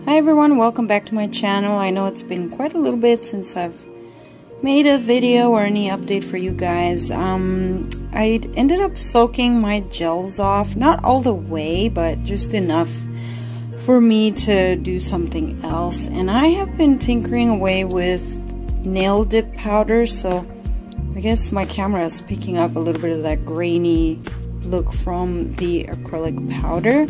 Hi everyone, welcome back to my channel. I know it's been quite a little bit since I've made a video or any update for you guys. I ended up soaking my gels off, not all the way, but just enough for me to do something else. And I have been tinkering away with nail dip powder, so I guess my camera is picking up a little bit of that grainy look from the acrylic powder.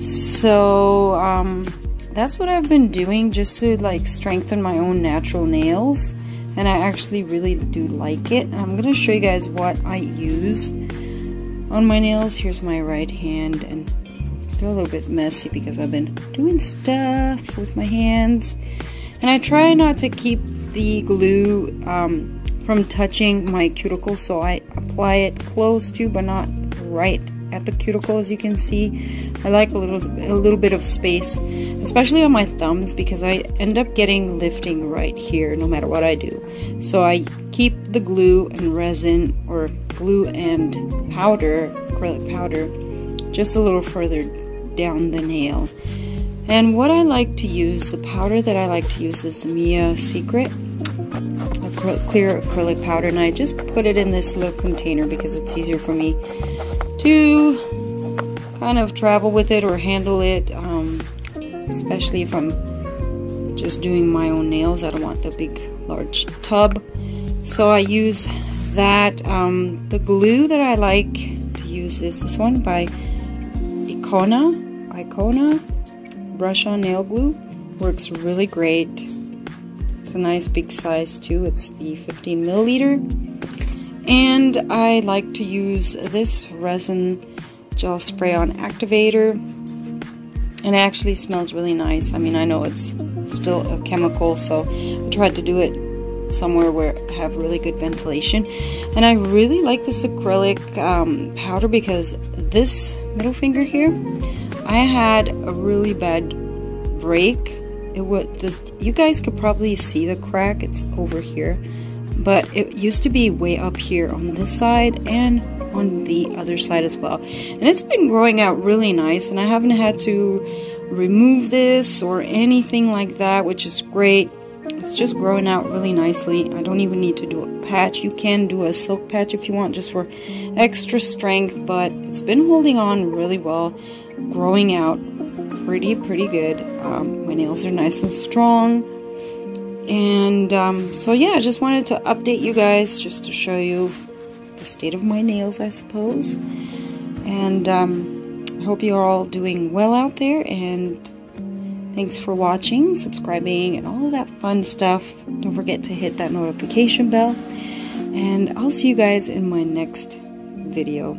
So that's what I've been doing, just to like strengthen my own natural nails, and I actually really do like it. I'm gonna show you guys what I use on my nails. Here's my right hand, and they're a little bit messy because I've been doing stuff with my hands, and I try not to keep the glue from touching my cuticle, so I apply it close to but not right at the cuticle. As you can see, I like a little bit of space, especially on my thumbs, because I end up getting lifting right here no matter what I do. So I keep the glue and resin, or glue and powder, acrylic powder, just a little further down the nail. And what I like to use, the powder that I like to use, is the Mia Secret clear acrylic powder, and I just put it in this little container because it's easier for me to kind of travel with it or handle it, especially if I'm just doing my own nails. I don't want the big large tub, so I use that. The glue that I like to use is this one by Icona brush on nail glue. Works really great. It's a nice big size too. It's the 15 milliliter. And I like to use this resin gel spray on activator, and it actually smells really nice. I mean, I know it's still a chemical, so I tried to do it somewhere where I have really good ventilation. And I really like this acrylic powder, because this middle finger here, I had a really bad break. You guys could probably see the crack, it's over here, but it used to be way up here on this side and on the other side as well, and it's been growing out really nice, and I haven't had to remove this or anything like that, which is great. It's just growing out really nicely. I don't even need to do a patch. You can do a silk patch if you want, just for extra strength, but it's been holding on really well, growing out pretty good. My nails are nice and strong, and so yeah, I just wanted to update you guys, just to show you the state of my nails, I suppose. And I hope you're all doing well out there, and thanks for watching, subscribing, and all of that fun stuff. Don't forget to hit that notification bell, and I'll see you guys in my next video.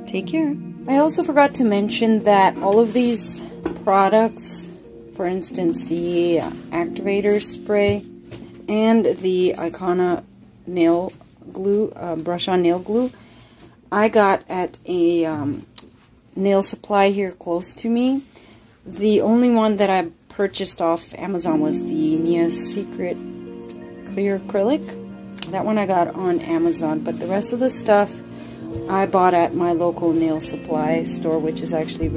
Take care. I also forgot to mention that all of these products, for instance the activator spray and the Icona nail glue, brush on nail glue, I got at a nail supply here close to me. The only one that I purchased off Amazon was the Mia Secret clear acrylic. That one I got on Amazon, but the rest of the stuff I bought at my local nail supply store, which is actually a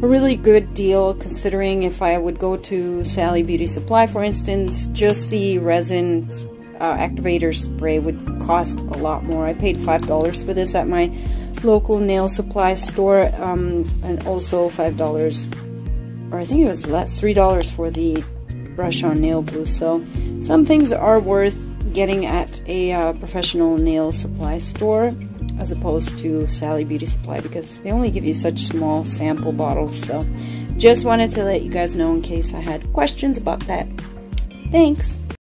really good deal, considering if I would go to Sally Beauty Supply, for instance, just the resin activator spray would cost a lot more. I paid $5 for this at my local nail supply store, and also $5, or I think it was less, $3 for the brush on nail glue. So some things are worth getting at a professional nail supply store as opposed to Sally Beauty Supply, because they only give you such small sample bottles. So just wanted to let you guys know in case I had questions about that. Thanks.